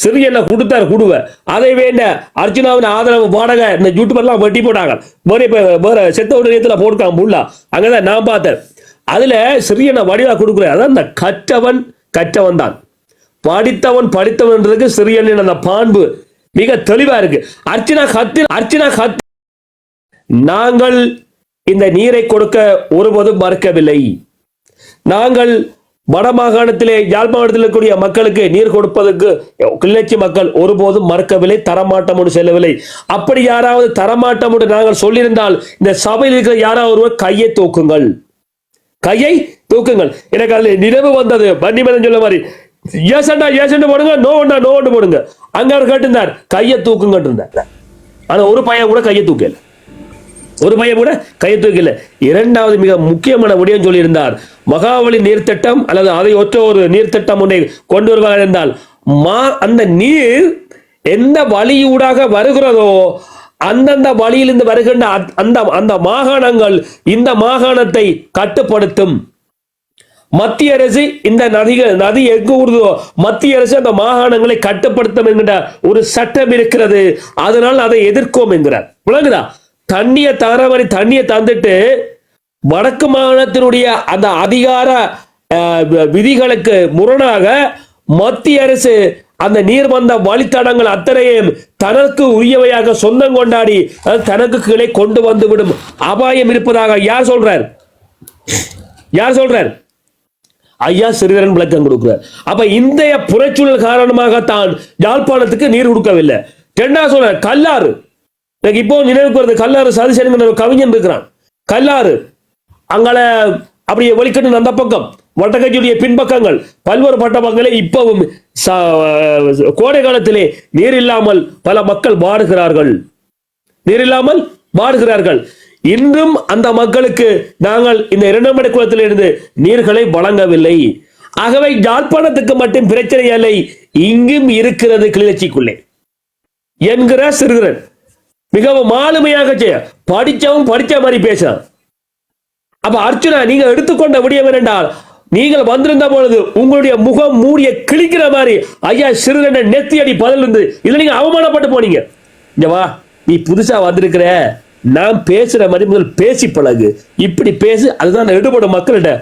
சிறிய கொடுத்தார் குடுவ அதை வேண்ட அர்ச்சனாவின் ஆதரவு பாடக இந்த யூடியூபர்லாம் வெட்டி போட்டாங்க. வேற செத்த ஒரு நேரத்தில் போட்டுக்காங்க புல்லா. அங்கதான் நான் பார்த்தேன். அதுல சிறிய வடிவா கொடுக்குற அதான் இந்த கற்றவன் தான், படித்தவன்றதுக்கு சிறியன் அந்த பான்பு மிக தெளிவா இருக்கு. அர்ச்சனா கத்தி நாங்கள் இந்த நீரை கொடுக்க ஒருபோதும் மறுக்கவில்லை. நாங்கள் வடமாகாணத்திலே யாழ்ப்பாணத்தில் இருக்கக்கூடிய மக்களுக்கு நீர் கொடுப்பதற்கு கிளிநொச்சி மக்கள் ஒருபோதும் மறுக்கவில்லை, தரமாட்டம் செல்லவில்லை. அப்படி யாராவது தரமாட்டம் நாங்கள் சொல்லியிருந்தால் இந்த சபையில் இருக்கிற யாராவது ஒருவர் கையை தூக்குங்கள். எனக்கு அதுல நினைவு வந்தது பன்னிமதன் சொல்ல மாதிரி ஏசண்டா போடுங்க, நோ போடுங்க. அங்க அவர் கேட்டிருந்தார் கையை தூக்குங்க இருந்தார். ஆனா ஒரு பையன் கூட கையை தூக்கல. இரண்டாவது மிக முக்கியமான விடயம் சொல்லியிருந்தார், மகாவலி நீர்த்திட்டம் அல்லது அதை ஒற்ற ஒரு நீர்த்திட்டம் ஒன்றை கொண்டு வருவார்கள் என்றால் அந்த நீர் எந்த வழியூடாக வருகிறதோ அந்தந்த வழியிலிருந்து வருகின்ற அந்த மாகாணங்கள் இந்த மாகாணத்தை கட்டுப்படுத்தும். மத்திய அரசு இந்த நதி எங்கு ஊறுதோ மத்திய அரசு அந்த மாகாணங்களை கட்டுப்படுத்தும் என்கிற ஒரு சட்டம் இருக்கிறது. அதனால் அதை எதிர்க்கும் என்கிறார். விளங்குதா? தண்ணியை தந்துட்டு வடக்கு மாகாணத்தினுடைய அந்த அதிகார விதிகளுக்கு முரணாக மத்திய அரசு அந்த நீர் வந்த வழித்தடங்கள் அத்தனையும் தனக்கு உரியவையாக சொந்தம் கொண்டாடி தனக்கு கீழே கொண்டு வந்து விடும் அபாயம் இருப்பதாக யார் சொல்றார்? ஐயா சிறிதரன் விளக்கம் கொடுக்கிறார். அப்ப இந்த புறச்சூழல் காரணமாகத்தான் யாழ்ப்பாணத்துக்கு நீர் கொடுக்கவில்லை. ரெண்டாவது சொல்ற கல்லாறு, இப்போ நினைவுக்கு வருது, கல்லாறு சதிசேன ஒரு கவிஞன் இருக்கிறான். கல்லாறு அங்கால அப்படியே வெளிக்கட்டு அந்த பக்கம் வட்டக்கட்சியுடைய பின்பக்கங்கள் பல்வேறு பட்டப்பக்கங்களே இப்பவும் கோடை காலத்திலே நீர் இல்லாமல் பல மக்கள் வாடுகிறார்கள். இன்றும் அந்த மக்களுக்கு நாங்கள் இந்த இரண்டாம் குளத்திலிருந்து நீர்களை வழங்கவில்லை. ஆகவே யாழ்ப்பாணத்துக்கு மட்டும் பிரச்சனை இல்லை, இங்கும் இருக்கிறது கிளிநொச்சிக்குள்ளே என்கிற சிறுதரன் மிகவும் ஆளுமையாக படிச்ச மாதிரி பேசுறான். அப்ப அர்ச்சனா நீங்க எடுத்துக்கொண்ட விடயம் என்றால், நீங்கள் வந்திருந்த பொழுது உங்களுடைய முகம் மூடிய கிழிக்கிற மாதிரி ஐயா சிறுதரன் நெத்தியடி பதில் இருந்து இதுல நீங்க அவமானப்பட்டு போனீங்க. வா, நீ புதுசா வந்திருக்கிற, நான் பேசுற மாதிரி முதல் பேசி பழகு, இப்படி பேசு. அதுதான் எடுபடும் மக்கள்கிட்ட.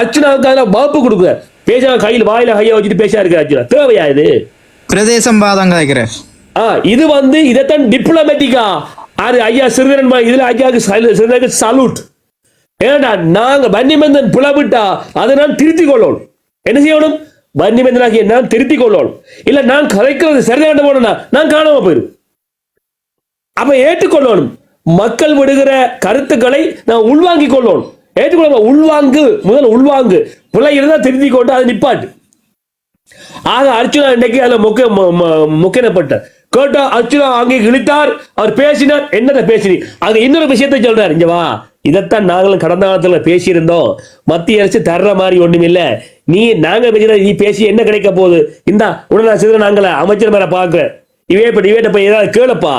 அர்ச்சனாவுக்கு அதெல்லாம் வகுப்பு கொடுக்குற பேச கையில் வாயில கையை வச்சுட்டு பேசா இருக்கிற அர்ச்சனா தேவையா? இது பிரதேசம் இது இதைத்தான் டிப்ளமேட்டிக்கா ஐயா சிறுதரன் இதுல ஐயாவுக்கு சலூட். ஏன்னா நாங்க வன்னிமந்தன் புலவிட்டா அதை நான் திருத்திக் கொள்ளணும். என்ன செய்யணும்? வன்னிமந்தனாகிய நான் திருத்திக் கொள்ளணும். இல்ல நான் கதைக்கிறது சரிதான் போனா நான் காணாம போயிடும். அப்ப ஏற்றுக்கொள்ளணும். மக்கள் விடுகிற கருத்துக்களை நான் உள்வாங்கிக் கொள்ளணும். ஏற்றுக்கொள்ள உள்வாங்கு பிள்ளை இருந்தா திருத்திக் கொண்டு அதை நிப்பாட்டு. ஆக அர்ச்சனா இன்னைக்கு அதுல முக்கியப்பட்ட கேட்டா அர்ச்சனா அங்கே இழுத்தார், அவர் பேசினார். என்னதை பேசினி? அங்க இன்னொரு விஷயத்தை சொல்றாரு. இங்க வா, இதைத்தான் நாங்களும் கடந்த காலத்துல பேசியிருந்தோம். மத்திய அரசு தர்ற மாதிரி ஒண்ணும் இல்ல, நாங்க நீ பேசி என்ன கிடைக்க போகுது? இந்த உடனே சிதற நாங்கள அமைச்சர் மேல பாக்குறேன், இவேட்ட ஏதாவது கேளப்பா.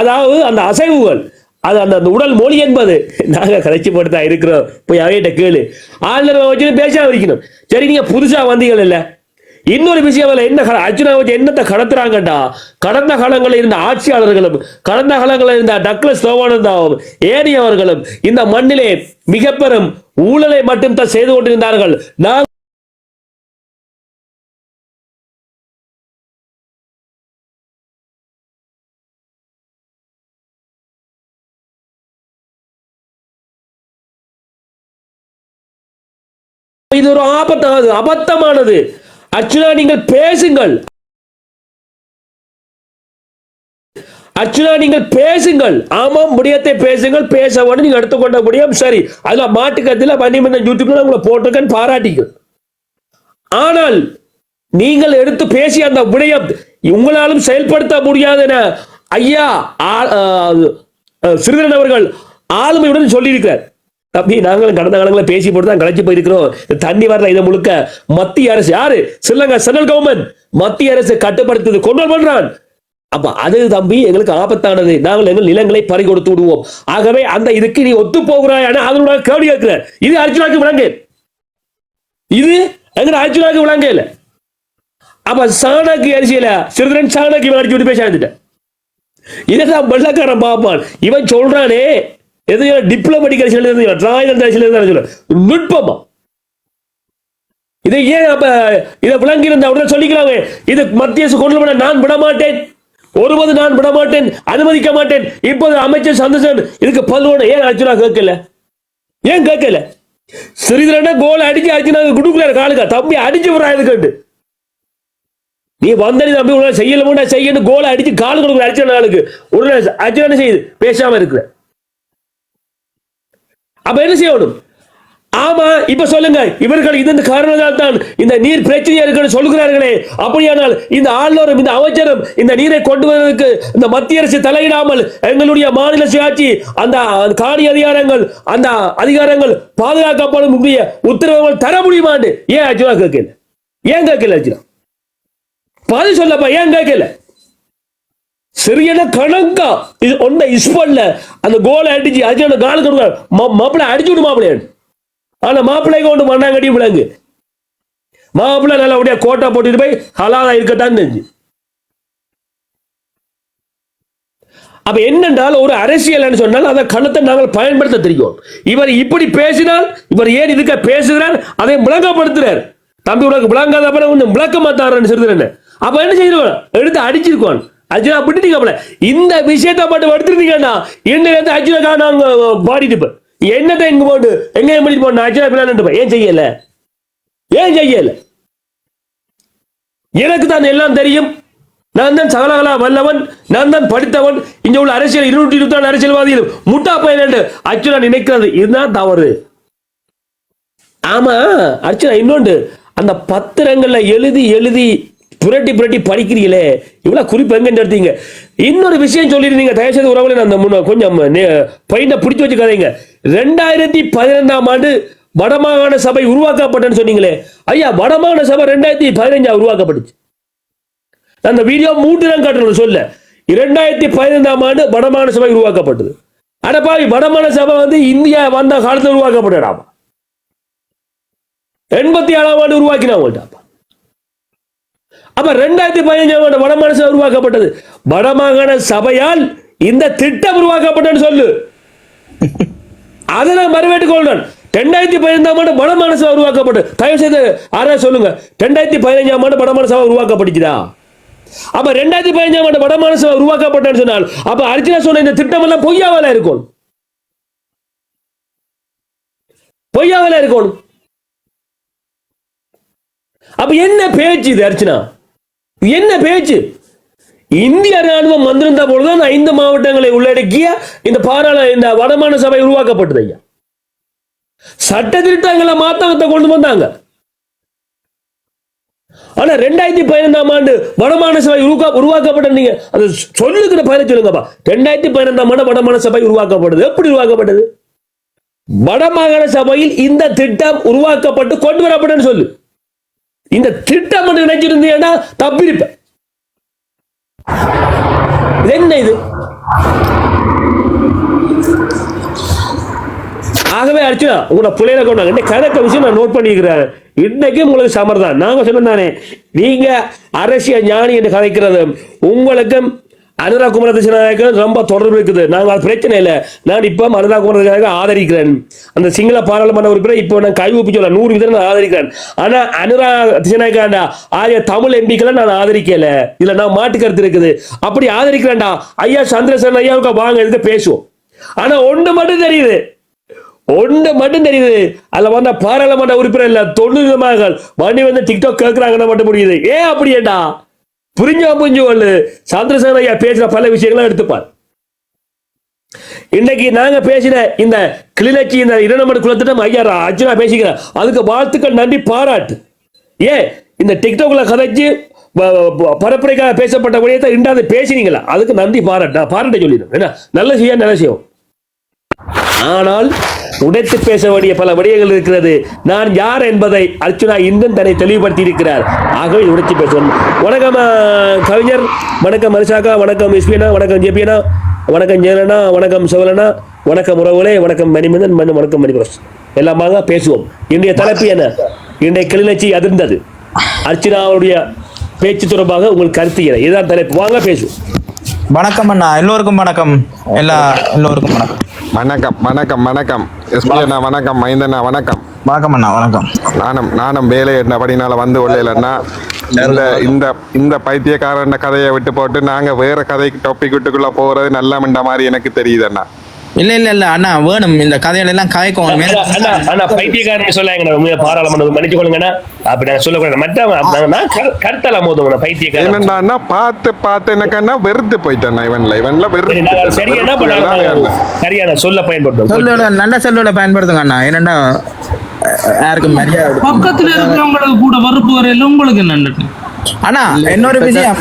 அதாவது அந்த அசைவுகள், அது அந்த உடல் மொழி என்பது நாங்க கலைச்சி போட்டு தான் இருக்கிறோம். போய் அவையிட்ட கேளு. ஆளுநர் வச்சு பேசாம இருக்கணும். சரி, நீங்க புதுசா வந்தீங்கள் இல்ல. இன்னொரு விஷயம் என்ன அர்ச்சனா வச்சு என்னத்தை கடத்துறாங்கடா, கடந்த காலங்களில் இருந்த ஆட்சியாளர்களும் கடந்த காலங்களில் இருந்த டக்ளஸ் தேவானந்தாவும் ஏனையவர்களும் இந்த மண்ணிலே மிக பெரும் ஊழலை மட்டும் தான் செய்து கொண்டிருந்தார்கள். நான் இது ஒரு அபத்தமானது. அர்ச்சனா நீங்கள் பேசுங்கள், ஆமாம் முடியத்தை பேசுங்கள், பேச நீங்க எடுத்துக்கொண்ட முடியும். சரி, அதுல மாட்டுக்கத்தில் வன்னிமந்தன் யூடியூப்ல உங்களை போட்டிருக்கேன், பாராட்டிகள். ஆனால் நீங்கள் எடுத்து பேசிய அந்த விடயம் உங்களாலும் செயல்படுத்த முடியாது என ஐயா சிறிதரன் அவர்கள் ஆளுமையுடன் சொல்லியிருக்கிறார். தம்பி, நாங்களும் கடந்த காலங்களில் பேசி போட்டு தான் கலைச்சு போயிருக்கிறோம். தண்ணி வரல, இதை முழுக்க மத்திய அரசு யாரு சொல்லுங்க, சென்ட்ரல் கவர்மெண்ட் மத்திய அரசு கட்டுப்படுத்துது, கொண்டு பண்றான். அப்ப அது தம்பி எங்களுக்கு ஆபத்தானது. நாங்கள் எங்கள் நிலங்களை பறி கொடுத்து விடுவோம். ஆகவே அந்த இதுக்கு நீ ஒத்து போகிறாய் அதனோட கேள்வி கேட்கிற. இது அர்ச்சனாக்கு விளங்க, இது எங்க அர்ச்சனாக்கு விளங்க இல்ல. அப்ப சாணக்கிய அரசியல சிறிதரன் சாணக்கியம் அடிச்சு விட்டு பேச இருந்துட்டேன். இதான் வெள்ளக்காரன் பார்ப்பான். இவன் சொல்றானே எது டிப்ளமேட்டிக் அரசியல் நுட்பமா இதை ஏன் அப்ப இதை விளங்கி இருந்த உடனே சொல்லிக்கிறாங்க, இது மத்திய அரசு கொண்டு வர நான் விட மாட்டேன், ஒருபோது நான் விட மாட்டேன், அனுமதிக்க மாட்டேன். இப்போது அமைச்சர் சந்தோஷன் இதுக்கு பதிலோட ஏன் அர்ஜுனா கேட்கல? ஏன் கேட்கல? சிறிதரன கோல் அடிச்சு அர்ஜுனா குடுக்கல காலுக்கா தம்பி அடிச்சு விடுறாரு. நீ வந்தனி தம்பி உடனே செய்யல செய்யணும் கோலை அடிச்சு காலு கொடுக்குற அடிச்ச நாளுக்கு உடனே அர்ஜுனா செய்யுது பேசாம இருக்கிற. அப்ப என்ன செய்யணும்? ஆமா இப்ப சொல்லுங்க, இவர்கள் இந்த காரணத்தால் தான் இந்த நீர் பிரச்சனையா இருக்குன்னு சொல்லுகிறார்களே, அப்படியானால் இந்த ஆளுநரும் இந்த அமைச்சரும் இந்த நீரை கொண்டு வருவதற்கு இந்த மத்திய அரசு தலையிடாமல் எங்களுடைய மாநில சுயாட்சி அந்த காணி அதிகாரங்கள் அந்த அதிகாரங்கள் பாதுகாக்கப்படும் உத்தரவுகள் தர முடியுமான்னு ஏன் அர்ஜுனா கேட்கல? ஏன் கேட்கல அர்ஜுனா? பதில் சொல்லப்பா, ஏன் கேட்கல? சரியான கணக்கா இது ஒன்ன இஸ்பல்ல அந்த கோலை அடிச்சு அர்ஜுனா காலு கொடுக்க மாப்பிள்ளை அடிச்சு விடு மாப்பிள்ளை. ஆனா மாப்பிள்ளைக்கு ஒன்று மண்ணாங்கடி விளங்கு மாப்பிள்ளை நல்லா உடைய கோட்டை போட்டுட்டு போய் ஹலாலா இருக்கத்தான் தெரிஞ்சு. அப்ப என்னென்றால் ஒரு அரசியல் சொன்னால் அதை கணத்தை நாங்கள் பயன்படுத்த தெரியும். இவர் இப்படி பேசினால் இவர் ஏன் இதுக்க பேசுகிறார் அதை விளங்கப்படுத்துறார். தம்பி உனக்கு விளங்காத அப்புறம் கொஞ்சம் விளக்க மாத்தாருன்னு சொல்றேன். அப்ப என்ன செய்யணும்? எடுத்து அடிச்சிருக்கோம் அர்ஜுனா விட்டுட்டீங்க. இந்த விஷயத்தை மட்டும் எடுத்துருந்தீங்கன்னா இன்னும் அர்ஜுனா நாங்க பாடிட்டு என்னத்தை எங்க போட்டு எங்க பண்ணிட்டு போன அர்ஜுனா பிள்ளை ஏன் செய்யல? ஏன் செய்யல? எனக்கு தான் எல்லாம் தெரியும், நான் தான் சகலகலா வல்லவன், நான் தான் படித்தவன், இங்க உள்ள அரசியல் 224 அரசியல்வாதிகள் முட்டா பையன் அர்ஜுனா நினைக்கிறது இதுதான் தவறு. ஆமா அர்ஜுனா இன்னொன்று அந்த பத்திரங்கள்ல எழுதி எழுதி புரட்டி புரட்டி படிக்கிறீங்களே, இவ்வளவு குறிப்பு எங்க எடுத்தீங்க? இன்னொரு விஷயம் சொல்லியிருந்தீங்க, தயவுசெய்து உறவுகளை அந்த கொஞ்சம் பையனை பிடிச்சு வச்சு கதைங்க. 2015ஆம் ஆண்டு வடமாகாண சபை உருவாக்கப்பட்டன்னு சொன்னீங்களே ஐயா, வடமாகாண சபை 2015 உருவாக்கப்பட்டுச்சு. அந்த வீடியோ 3 தான் காட்டணும் சொல்ல. 2015ஆம் ஆண்டு வடமாகாண சபை உருவாக்கப்பட்டது. அடப்பாவி, வடமாகாண சபை இந்தியா வந்த காலத்தில் உருவாக்கப்பட்டாமா? 87ஆம் ஆண்டு உருவாக்கினா. அப்ப 2015ஆம் ஆண்டு வடமாகாண சபை உருவாக்கப்பட்டது. வடமாகாண சபையால் இந்த திட்டம் உருவாக்கப்பட்டது சொல்லு. அதை நான் வரவேற்றுக் கொள்றேன். 2015ஆம் ஆண்டு வடமாகாண சபை உருவாக்கப்பட்டது. தயவு செய்து ஆரா சொல்லுங்க, 2015ஆம் ஆண்டு வடமாகாண சபை உருவாக்கப்பட்டுச்சுதா? அப்ப 2015ஆம் ஆண்டு வடமாகாண சபை உருவாக்கப்பட்டது சொன்னால் அப்ப அர்ஜுனா சொன்ன இந்த திட்டம் எல்லாம் பொய்யாவல இருக்கும். பொய்யாவல இருக்கும். அப்ப என்ன பேச்சு இது அர்ச்சனா? என்ன பேச்சு? இந்திய ராணுவம் வந்திருந்த பொழுதுதான் 5 மாவட்டங்களை உள்ளடக்கிய இந்த இந்த வடமாகாண சபை உருவாக்கப்பட்டது. ஐயா, சட்ட திருத்தங்களை மாத்தத்தை கொண்டு வந்தாங்க. ஆனா 2015ஆம் ஆண்டு வடமாகாண சபை உருவாக்கப்பட்ட அது சொல்லுகிற பயிரை சொல்லுங்கப்பா. 2015ஆம் ஆண்டு வடமாகாண சபை உருவாக்கப்பட்டது. எப்படி உருவாக்கப்பட்டது? வடமாகாண சபையில் இந்த திட்டம் உருவாக்கப்பட்டு கொண்டு வரப்பட்டது சொல்லு. இந்த திட்டம் நினைச்சிருந்தீங்கன்னா தப்பிருப்ப. என்ன இது? ஆகவே அர்ச்சனா உங்களை பிள்ளைகளை கொண்டாங்க கணக்க விஷயம் நான் நோட் பண்ணிக்கிறேன். இன்னைக்கு உங்களுக்கு சமர்தான். நாங்க சொன்னதானே நீங்க அரசியல் ஞானி என்று கதைக்கிறது உங்களுக்கும் அனுராக் குமார திசாநாயக்கன் ரொம்ப தொடர்பு இருக்குது. நாங்கள் அது பிரச்சனை இல்லை. நான் இப்போ அனுராக் குமார திசாநாயக்கன் ஆதரிக்கிறேன். அந்த சிங்கள பாராளுமன்ற உறுப்பினர் இப்போ நான் கைவூப்பி சொல்ல 100% நான் ஆதரிக்கிறேன். ஆனா அனுராக் திசாநாயக்கா ஆகிய தமிழ் எம்பிக்களை நான் ஆதரிக்கல. இதுல நான் மாட்டு கருத்து இருக்குது. அப்படி ஆதரிக்கிறேன்டா ஐயா சந்திரசேகரன் ஐயாவுக்கு வாங்க எடுத்து பேசுவோம். ஆனா ஒன்று மட்டும் தெரியுது, அதுல வந்த பாராளுமன்ற உறுப்பினர் இல்ல 90 மகள் வண்டி டிக்டாக் கேட்கிறாங்கன்னு மட்டும் முடியுது. ஏன் அப்படியேடா? புரிஞ்சு சந்திரசேகர ஐயா பேசுற பல விஷயங்களும் எடுத்துப்பார். இன்னைக்கு நாங்க பேசின இந்த கிளிநொச்சி இந்த 2 குலத்திட்டம் ஐயா அர்ஜுனா பேசிக்கிறேன். அதுக்கு வாழ்த்துக்கள், நன்றி, பாராட்டு. ஏன் இந்த டிக்டாக்ல கதைச்சு பரப்புரைக்காக பேசப்பட்ட விடயத்தை இன்றாவது பேசினீங்களா? அதுக்கு நன்றி, பாராட்ட சொல்லிடுறேன். என்ன நல்ல செய்யும். ஆனால் உடைத்து பேச வேண்டிய பல விடயங்கள் இருக்கிறது. நான் யார் என்பதை அர்ச்சனா இன்னும் தன்னை தெளிவுபடுத்தி இருக்கிறார். ஆகவே உடைத்து பேசுவோம். வணக்கம் கவிஞர், வணக்கம் மரிசாக்கா, வணக்கம் எஸ்பினா, வணக்கம் ஜேபினா, வணக்கம் ஜெயலனா, வணக்கம் சோழனா, வணக்கம் உறவுகளே, வணக்கம் மணிமந்தன், வணக்கம் மணிபிரஸ். எல்லாமாக பேசுவோம். இன்றைய தலைப்பு என்ன? இன்றைய கிளிநொச்சி அதிர்ந்தது. அர்ச்சனாவுடைய பேச்சு தொடர்பாக உங்கள் கருத்து என்ன? இதுதான் தலைப்பு. வாங்க பேசுவோம். வணக்கம் அண்ணா, எல்லோருக்கும் வணக்கம். எல்லோருக்கும் வணக்கம். வணக்கம் வணக்கம் வணக்கம் எஸ்பி அண்ணா, வணக்கம் மைந்தண்ணா, வணக்கம். வணக்கம் அண்ணா, வணக்கம். நானும் வேலை படினால வந்து உள்ளேன்னா இந்த இந்த இந்த பைத்தியக்காரன் கதையை விட்டு போட்டு நாங்க வேற கதைக்கு டாபிக் விட்டுக்குள்ள போறது நல்ல மாதிரி எனக்கு தெரியுது அண்ணா. இல்ல அண்ணா, வேணும் இந்த கதையில எல்லாம் காய்க்கும். பைத்தியக்காரன் சொல்லாங்க, பாராளுமன்றம் மன்னிச்சு கொள்ளுங்கண்ணா. அப்படி நான் சொல்லக்கூடாது. மற்ற கருத்தலாம் போதும் பைத்தியக்காரன் என்னன்னா பார்த்து எனக்கு வெறுத்து போயிட்டேன். இவன்ல வெறுத்து சரியான சொல்ல பயன்படுத்தும். சொல்லோட நல்ல சொல்லோட பயன்படுத்துங்க அண்ணா. என்னன்னா யாருக்கும் மரியாதை பக்கத்துல இருக்கிறவங்களுக்கு கூட வறுப்பு வரையில உங்களுக்கு என்ன அண்ணா இன்னொரு விஷயம்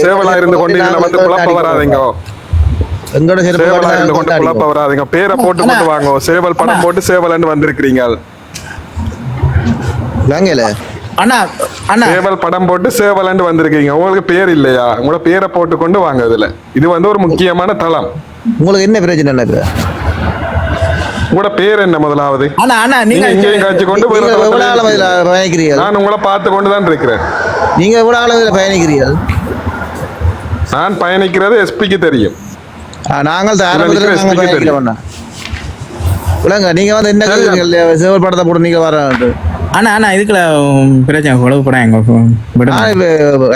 சேவலா இருந்து கொண்டு வந்து குழப்ப வராதீங்க. குழப்ப வராதீங்க. பேரை போட்டு போட்டு வாங்க. சேவல் படம் போட்டு சேவல் வந்திருக்கிறீங்க. சேவல் படம் போட்டு சேவல் வந்திருக்கீங்க. உங்களுக்கு பேர் இல்லையா? உங்களோட பேரை போட்டு கொண்டு வாங்க. இதுல இது ஒரு முக்கியமான தளம். உங்களுக்கு என்ன பிரச்சனை? உங்களோட பேர் என்ன முதலாவது? நீங்க காட்சி கொண்டு நான் உங்களை பார்த்து கொண்டுதான் இருக்கிறேன். நீங்க எவ்வளவு அளவில் பயணிக்கிறீர்கள்? நான் பயணிக்கிறது எஸ்பிக்கு தெரியும். நாங்கள் நீங்க வந்து என்ன சேவல் படத்தை போட்டு நீங்க வர அண்ணா இதுக்குள்ள பிரச்சனை உழவு படம்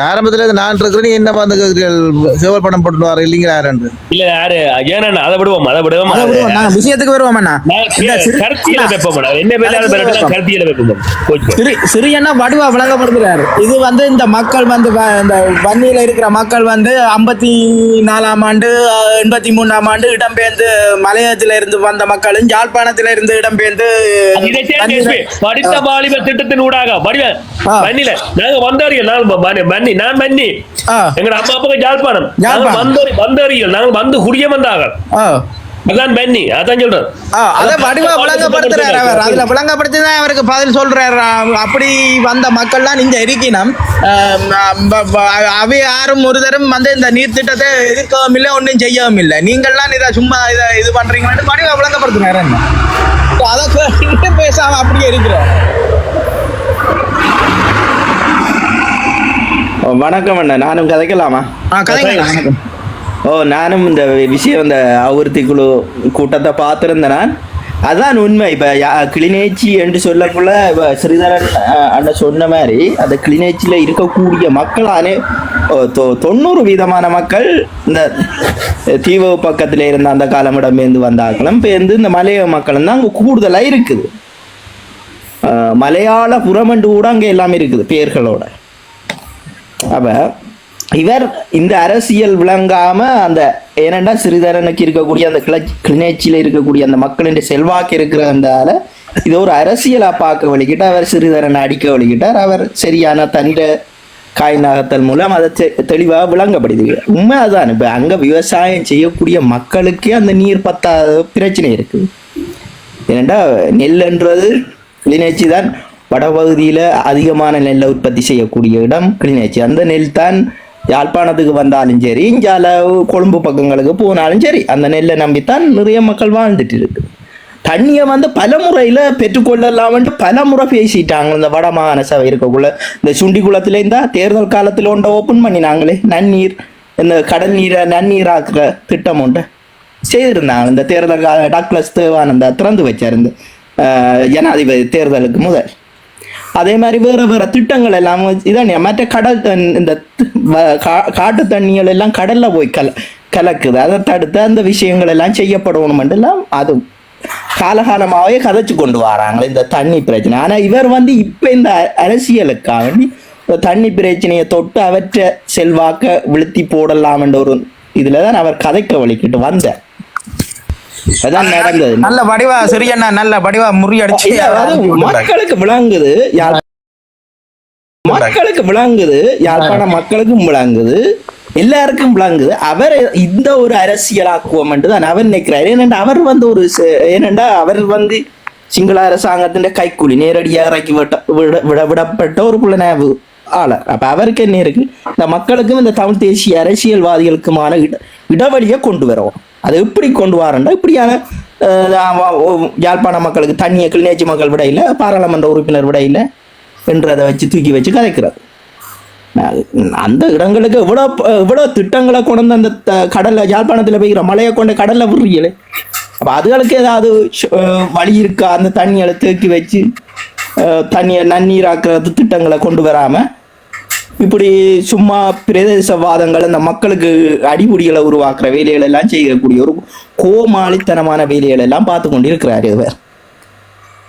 ஆரம்பத்துல நான் இருக்கிறேன். நீங்க என்ன வந்து சேவல் படம் போட்டு வர இல்லைங்க யாரு இல்ல யாரு ஏன்னா அதை விடுவோம் விஷயத்துக்கு வருவோம் அண்ணா. சிறியண்ணா வடிவா விளங்கப்படுத்துறாரு. இது வந்து இந்த மக்கள் வந்து இந்த வன்னியில இருக்கிற மக்கள் வந்து 54ஆம் ஆண்டு 83ஆம் ஆண்டு இடம்பெயர்ந்து மலையகத்தில இருந்து வந்த மக்களும் யாழ்ப்பாணத்தில இருந்து இடம்பெயர்ந்து படித்த திட்டத்தின் ஊடாக நாங்க வந்தறியல். நான் மன்னி எங்க அம்மா அப்பா யாழ்ப்பாணம் வந்தறியல். நாங்க வந்து குடிய வந்தாங்க. அதான் பென்னி, அதான் சொல்றேன். அத வடிவா விளங்கப்படுத்துறாரு அவர். அதுல விளங்கப்படுத்திதான் அவருக்கு பதில் சொல்றாரு. அப்படி வந்த மக்கள் தான் இங்க இருக்கணும். அவை யாரும் ஒரு தரம் வந்து இந்த நீர் திட்டத்தை எதிர்க்கவும் இல்லை, ஒன்றும் செய்யவும் இல்லை. நீங்கள்லாம் இதை சும்மா இதை இது பண்றீங்கன்னு வடிவா விளங்கப்படுத்துறாரு. என்ன அதை பேசாம அப்படியே இருக்கிறார். வணக்கம் அண்ணா, நானும் கதைக்கலாமா? வணக்கம். நானும் இந்த விஷயம் இந்த அபிவிருத்தி குழு கூட்டத்தை பார்த்துருந்தேன். நான் அதான் உண்மை. இப்போ கிளிநொச்சி என்று சொல்லக்குள்ள இப்போ ஸ்ரீதரன் அண்ணன் சொன்ன மாதிரி அந்த கிளிநொச்சியில் இருக்கக்கூடிய மக்கள் 90% மக்கள் இந்த தீவு பக்கத்தில் இருந்த அந்த காலமிடமேந்து வந்தாக்களும் பேருந்து இந்த மலைய மக்களும் தான் அங்கே கூடுதலாக இருக்குது. மலையாள புறமண்டு கூட அங்கே எல்லாமே இருக்குது பேர்களோட. அப்போ இவர் இந்த அரசியல் விளங்காம அந்த ஏனென்றா சிறிதரனுக்கு இருக்கக்கூடிய அந்த கிளிநொச்சியில் இருக்கக்கூடிய அந்த மக்களின் செல்வாக்கு இருக்கிறதால இது ஒரு அரசியலா பார்க்க வலிக்கிட்டு அவர் சிறிதரனை அடிக்க வலிக்கிட்டார். அவர் சரியான தனிட காய் நகர்த்தல் மூலம் அதை தெளிவாக விளங்கப்படுது. உண்மை அதுதான். இப்போ அங்கே விவசாயம் செய்யக்கூடிய மக்களுக்கே அந்த நீர் பத்தாத பிரச்சனை இருக்குது. ஏனென்றா நெல்ன்றது கிளிநொச்சி தான் வடபகுதியில் அதிகமான நெல்லை உற்பத்தி செய்யக்கூடிய இடம் கிளிநொச்சி. அந்த நெல் தான் யாழ்ப்பாணத்துக்கு வந்தாலும் சரி, இஞ்சால கொழும்பு பக்கங்களுக்கு போனாலும் சரி, அந்த நெல்லை நம்பித்தான் நிறைய மக்கள் வாழ்ந்துட்டு இருக்கு. தண்ணியை வந்து பல முறையில் பெற்றுக்கொள்ளலாம்ன்ட்டு பல முறை பேசிட்டாங்க. இந்த வடமாகாண சபை இருக்கக்குள்ள இந்த சுண்டி குளத்துல இருந்தா தேர்தல் காலத்தில் ஒன்றை ஓப்பன் பண்ணினாங்களே, நன்னீர் இந்த கடல் நீரை நன்னீராக்குற திட்டம் ஒன்றை செய்திருந்தாங்க. இந்த தேர்தல் டாக்டர் தேவானந்தா திறந்து வச்சார் இந்த ஜனாதிபதி தேர்தலுக்கு முதல். அதே மாதிரி வேற திட்டங்கள் எல்லாம் இதான் மற்ற கடல் இந்த காட்டு தண்ணிகள் எல்லாம் கடல்ல போய் கலக்குது. அதை தடுத்து அந்த விஷயங்கள் எல்லாம் செய்யப்படணும் எல்லாம் அது காலகாலமாகவே கதைச்சு கொண்டு வராங்க இந்த தண்ணி பிரச்சனை. ஆனா இவர் வந்து இப்ப இந்த அரசியலுக்காக தண்ணி பிரச்சனையை தொட்டு அவற்றை செல்வாக்க விழுத்தி போடலாம் என்ற ஒரு இதுலதான் அவர் கதைக்க வலிக்கிட்டு வந்தார். அதான் நடந்தது. நல்ல வடிவா சரியண்ணா, நல்ல வடிவா முறியடிச்சு மக்களுக்கு விளங்குது. யாழ்ப்பாண மக்களுக்கும் விளங்குது, எல்லாருக்கும் விளங்குது. அவர் இந்த ஒரு அரசியலாக்குவோம் தான் அவர் நினைக்கிறார். ஏனென்றா அவர் வந்து அவர் வந்து சிங்கள அரசாங்கத்தின் கைக்கூலி நேரடியாக இறக்கி விடப்பட்ட ஒரு புலனாய்வு ஆளர். அப்ப அவருக்கு என்ன இருக்கு, இந்த மக்களுக்கும் இந்த தமிழ் தேசிய அரசியல்வாதிகளுக்குமான இடைவெளியை கொண்டு வரோம். அதை எப்படி கொண்டு வரண்டா இப்படியான யாழ்ப்பாண மக்களுக்கு தண்ணியை கிளிநொச்சி மக்கள் விடையில, பாராளுமன்ற உறுப்பினர் விடையில என்றதை வச்சு தூக்கி வச்சு கதைக்கிறது. அந்த இடங்களுக்கு எவ்வளோ திட்டங்களை கொண்டு அந்த கடல்ல யாழ்ப்பாணத்தில் பெய்கிற மழையை கொண்டு கடல்ல விடுறீங்களே. அப்போ அதுகளுக்கு ஏதாவது வழி இருக்கா? அந்த தண்ணியை தேக்கி வச்சு தண்ணியை நன்னீராக்குறது திட்டங்களை கொண்டு வராம இப்படி சும்மா பிரதேசவாதங்கள் அந்த மக்களுக்கு அடிமுடிகளை உருவாக்குற வேலைகள் எல்லாம் செய்யக்கூடிய ஒரு கோமாளித்தனமான வேலைகள் எல்லாம் பார்த்து கொண்டு இருக்கிறாரு இவர்.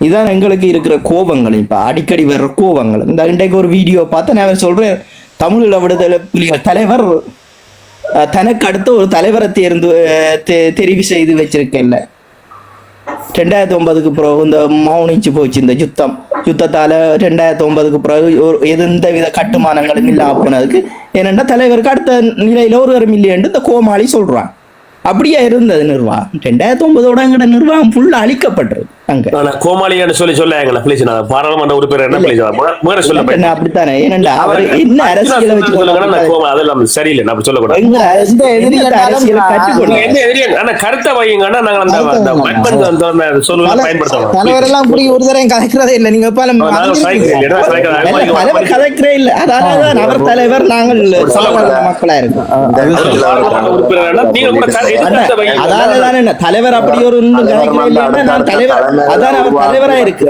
இதுதான் எங்களுக்கு இருக்கிற கோபங்கள். இப்ப அடிக்கடி வர்ற கோபங்கள். இந்த இன்றைக்கு ஒரு வீடியோ பார்த்தேன், அவர் சொல்றேன், தமிழீழ விடுதலை புலிகள் தலைவர் தனக்கு அடுத்த ஒரு தலைவரை தெரிவு செய்து வச்சிருக்கேன்ல. 2009க்கு பிறகு இந்த மௌனிச்சு போச்சு இந்த யுத்தத்தால 2009க்கு பிறகு எந்த வித கட்டுமானங்களும் இல்லாம போனதுக்கு ஏனென்றா தலைவருக்கு அடுத்த நிலையில 1 மில்லியன் இந்த கோமாளி சொல்றான். அப்படியே இருந்தது நிர்வாகம். 2009 எங்கட நிர்வாகம் ஃபுல்லா அழிக்கப்பட்டிருக்கு. அங்க கோமாளின்னு சொல்ல ப்ளீஸ், நான் பாராளுமன்ற உறுப்பினர் என்ன ப்ளீஸ் வேற சொல்ல அப்படித்தானே. ஏனென்றா அவர் என்ன அரசியலை வச்சு அதெல்லாம் சரியில்லை, நான் சொல்ல கூடாது. அரசியலை கற்றுக்கொள்ள என்ன எதிரியா கருத்தை வையுங்க, நாங்கள் அந்த சொல்ல பயன்படுத்தலாம். தலைவரெல்லாம் கூடி ஒரு தரம் கலைக்கிறதே இல்லை. நீங்க தலைவர் கதைக்கிறே இல்லை. அதான் அவர் தலைவர், நாங்கள் மக்களா இருக்கோம். அதான் தலைவர் அப்படி ஒரு கதைக்கிறே இல்லை. நான் தலைவர், அதான் அவர் தலைவரா இருக்கு.